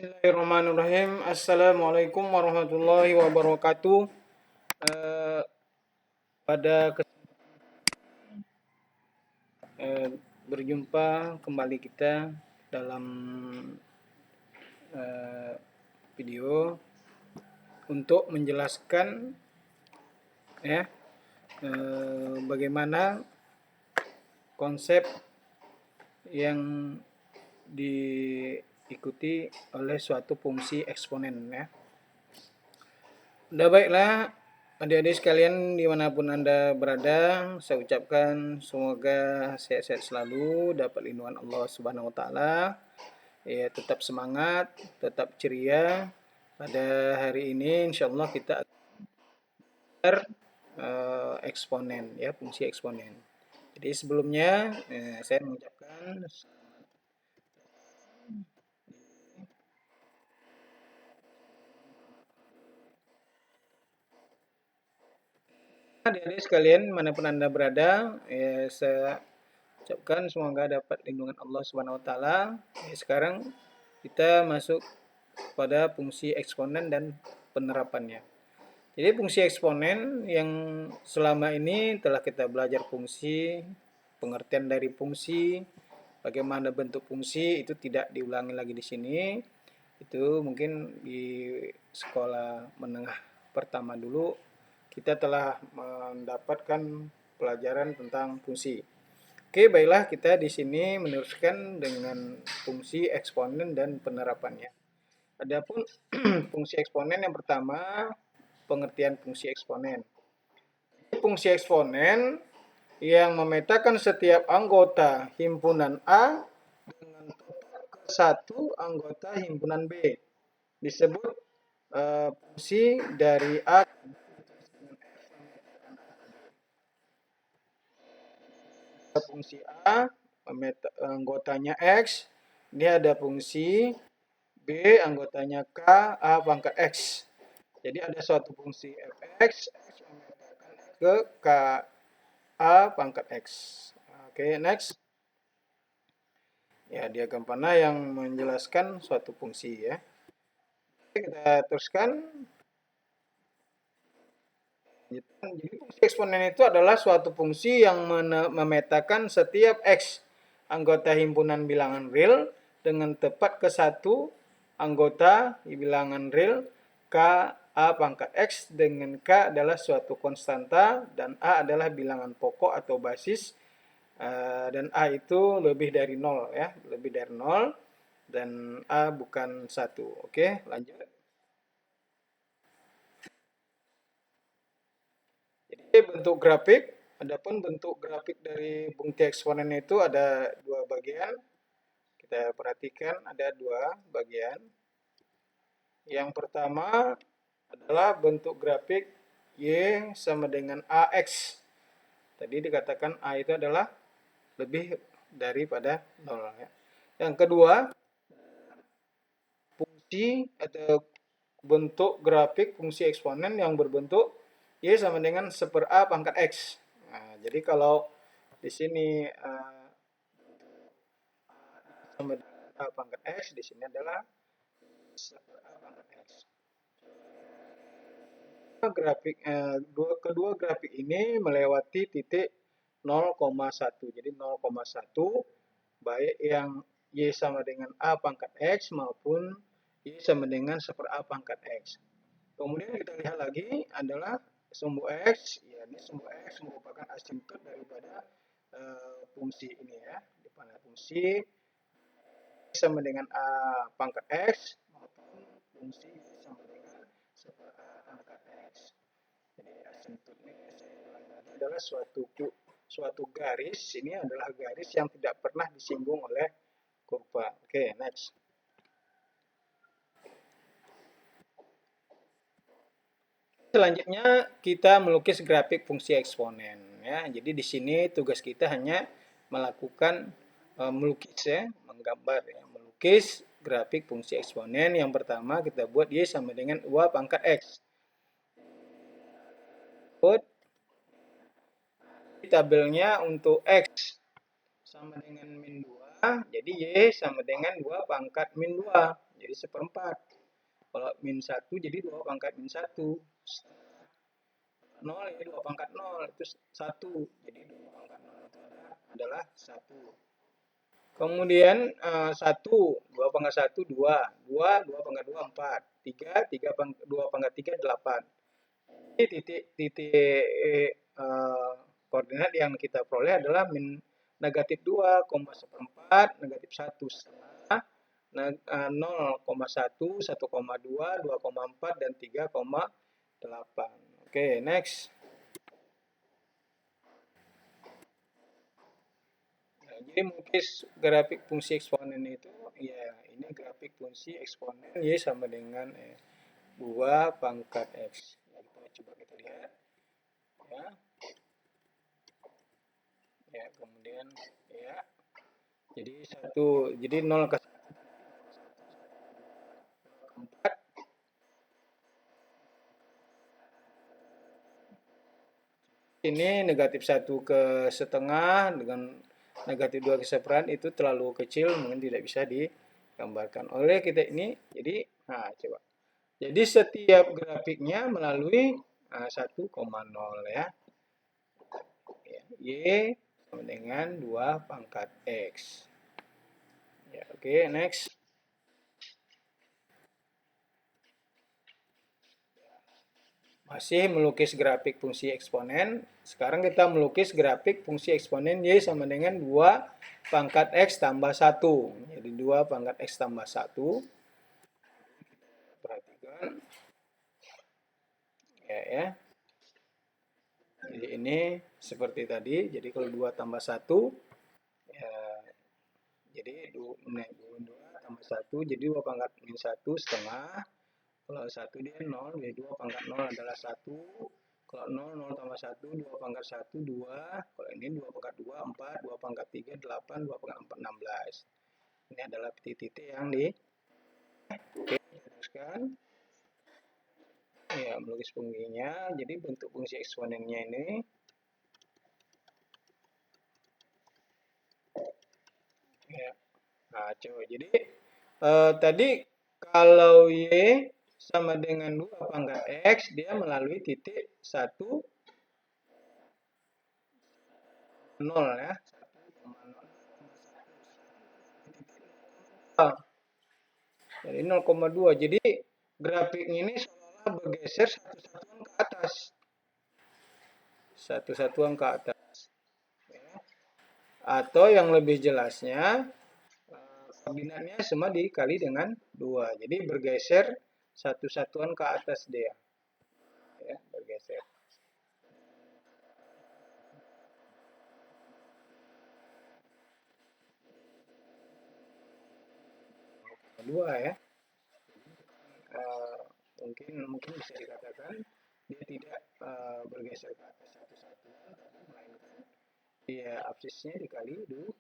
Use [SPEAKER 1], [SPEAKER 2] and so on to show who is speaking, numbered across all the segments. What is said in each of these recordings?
[SPEAKER 1] Bismillahirrahmanirrahim. Assalamualaikum warahmatullahi wabarakatuh. Eh, pada berjumpa kembali kita dalam eh, video untuk menjelaskan ya bagaimana konsep yang diikuti oleh suatu fungsi eksponen ya. Udah baiklah adik-adik sekalian dimanapun Anda berada, saya ucapkan semoga sehat-sehat selalu, dapat lindungan Allah Subhanahu Wa Taala, ya tetap semangat, tetap ceria. Pada hari ini insya Allah kita akan eksponen ya, fungsi eksponen. Jadi sebelumnya saya mengucapkan adik-adik sekalian manapun Anda berada, saya ucapkan semoga dapat lindungan Allah Subhanahu Wa Taala. Sekarang kita masuk pada fungsi eksponen dan penerapannya. Jadi fungsi eksponen yang selama ini telah kita belajar fungsi, pengertian dari fungsi, bagaimana bentuk fungsi itu tidak diulangi lagi di sini. Itu mungkin di sekolah menengah pertama dulu kita telah mendapatkan pelajaran tentang fungsi. Oke, baiklah kita di sini meneruskan dengan fungsi eksponen dan penerapannya. Adapun fungsi eksponen yang pertama, pengertian fungsi eksponen. Fungsi eksponen yang memetakan setiap anggota himpunan A dengan ke satu anggota himpunan B disebut fungsi dari A. Fungsi A anggotanya X, ini ada fungsi B anggotanya K, A pangkat X. Jadi ada suatu fungsi fx, X memetakan ke K, A pangkat X. Oke, next. Ya, diagram panah yang menjelaskan suatu fungsi ya. Oke, kita teruskan. Jadi fungsi eksponen itu adalah suatu fungsi yang memetakan setiap X anggota himpunan bilangan real dengan tepat ke satu anggota bilangan real K A pangkat X dengan K adalah suatu konstanta dan A adalah bilangan pokok atau basis dan A itu lebih dari 0 ya, lebih dari 0 dan A bukan 1. Oke, lanjut. Jadi bentuk grafik, adapun bentuk grafik dari fungsi eksponen itu ada dua bagian. Kita perhatikan ada dua bagian. Yang pertama adalah bentuk grafik Y sama dengan AX. Tadi dikatakan A itu adalah lebih daripada 0. Ya. Yang kedua, fungsi atau bentuk grafik fungsi eksponen yang berbentuk Y sama dengan 1/A pangkat X. Nah, jadi kalau di sini sama dengan A pangkat X, di sini adalah 1/A pangkat X. Kedua grafik ini melewati titik 0,1. Jadi 0,1 baik yang Y sama dengan A pangkat X maupun Y sama dengan 1/A pangkat X. Kemudian kita lihat lagi adalah sumbu X. Ya, ini sumbu X merupakan asimptot daripada fungsi ini ya. Di mana fungsi X sama dengan A pangkat X maupun fungsi Y sama dengan 1/A pangkat X. Jadi asimptot ini adalah suatu garis. Ini adalah garis yang tidak pernah disinggung oleh kurva. Oke, next. Selanjutnya kita melukis grafik fungsi eksponen ya. Jadi di sini tugas kita hanya melakukan melukis ya, menggambar ya, melukis grafik fungsi eksponen. Yang pertama kita buat Y sama dengan 2 pangkat X. Buat tabelnya untuk X sama dengan min 2, jadi Y sama dengan 2 pangkat min 2. jadi 1/4. Kalau min 1 jadi 2 pangkat min 1. 0 ya 2 pangkat 0 itu 1. Jadi 2 pangkat 0 itu adalah 1. Kemudian 1, 2 pangkat 1, 2. 2, 2 pangkat 2, 4. 3, 2 pangkat 3, 8. Jadi titik koordinat yang kita peroleh adalah negatif 2, 1/4, negatif 1 setengah, 0,1, 1,2, 2,4, dan 3,8. Oke, next. Nah, jadi melukis grafik fungsi eksponen itu, ya ini grafik fungsi eksponen Y sama dengan 2 pangkat X. Coba kita lihat. Ya. Ya, kemudian ya. Jadi 0 ke 4. Ini negatif 1 ke setengah dengan negatif 2 ke seperan itu terlalu kecil, mungkin tidak bisa digambarkan oleh kita ini. Jadi, nah coba. Jadi setiap grafiknya melalui 1,0 ya. Y sama dengan 2 pangkat X. Ya, oke, next. Masih melukis grafik fungsi eksponen. Sekarang kita melukis grafik fungsi eksponen Y sama dengan 2 pangkat X tambah 1. Jadi 2 pangkat X tambah 1. Perhatikan. Ya. Jadi ini seperti tadi. Jadi kalau 2 tambah 1. Ya, jadi 2 tambah 1. Jadi 2 pangkat min 1 setengah. Kalau 1 dia 0. Jadi 2 pangkat 0 adalah 1. Kalau 0, 0 tambah 1, 2 pangkat 1, 2. Kalau ini 2 pangkat 2, 4. 2 pangkat 3, 8. 2 pangkat 4, 16. Ini adalah titik-titik yang Oke, teruskan. Ya, melukis fungsinya. Jadi bentuk fungsi eksponennya ini. Ya. Nah, coba. Jadi tadi kalau Y sama dengan 2 pangkat X, dia melalui titik 1, 0 ya. Jadi 0,2. Jadi grafiknya ini seolah bergeser satu satuan ke atas. Satu satuan ke atas. Atau yang lebih jelasnya, koordinatnya semua dikali dengan 2. Jadi bergeser satu satuan ke atas dia. Ya, bergeser. Dua ya. Mungkin bisa dikatakan dia tidak bergeser ke atas satu satuan, melainkan dia absisnya dikali 2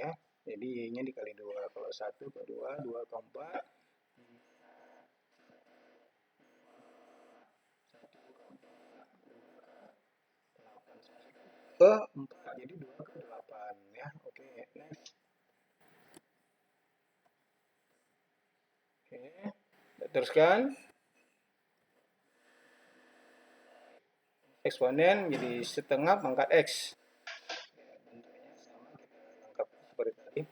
[SPEAKER 1] ya. Jadi Y-nya dikali 2. Kalau 1 ke 2, 2 ke 4. 1 ke 4. Jadi 2 ke 8 ya. Oke, next. Oke. Teruskan. Eksponen jadi setengah pangkat X. Seperti tadi.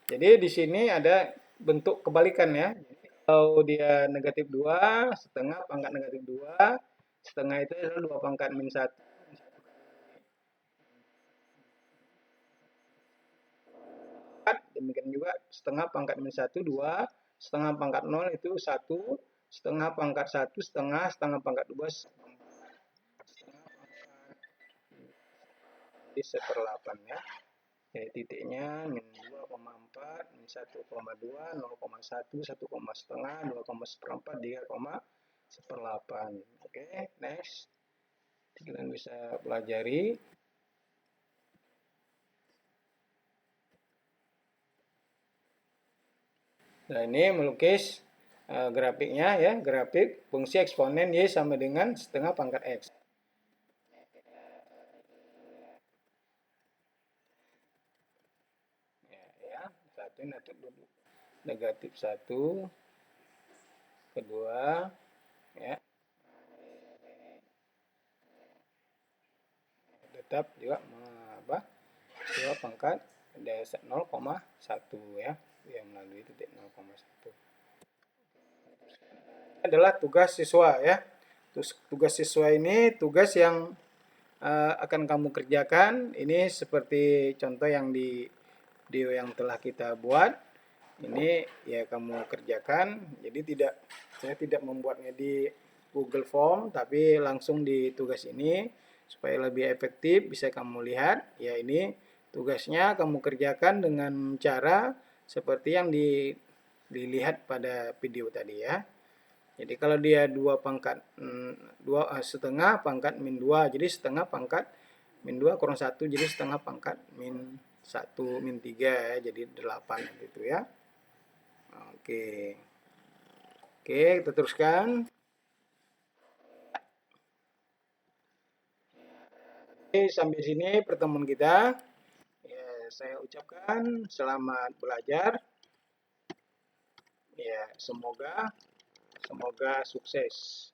[SPEAKER 1] Jadi di sini ada bentuk kebalikan ya. Jadi kalau dia negatif 2, setengah pangkat negatif 2, setengah itu adalah 2 pangkat min 1. Demikian juga setengah pangkat min 1, 2, setengah pangkat 0 itu 1, setengah pangkat 1, setengah pangkat 2, jadi 1/8 ya. Jadi titiknya min 2,4, min 1,2, 0,1, 1,5, 2,4, 3,1/8. Oke, next. Kalian bisa pelajari. Nah, ini melukis grafiknya ya, grafik fungsi eksponen Y sama dengan setengah pangkat X. Ya, satu ini dulu. negatif 1, kedua, ya, tetap juga apa, 2 pangkat 0,1 ya, yang melalui titik 0,1. Adalah tugas siswa ya. Tugas siswa ini tugas yang akan kamu kerjakan. Ini seperti contoh yang di video yang telah kita buat. Ini ya kamu kerjakan. Jadi saya tidak membuatnya di Google Form, tapi langsung di tugas ini supaya lebih efektif. Bisa kamu lihat. Ya ini tugasnya kamu kerjakan dengan cara seperti yang dilihat pada video tadi ya. Jadi kalau dia 2 pangkat 2 setengah pangkat min 2, jadi setengah pangkat min 2 kurang 1, jadi setengah pangkat min 1 min 3 ya, jadi 8 gitu ya. Oke. Oke, kita teruskan. Oke, sampai sini pertemuan kita. Ya, saya ucapkan selamat belajar. Ya, semoga sukses.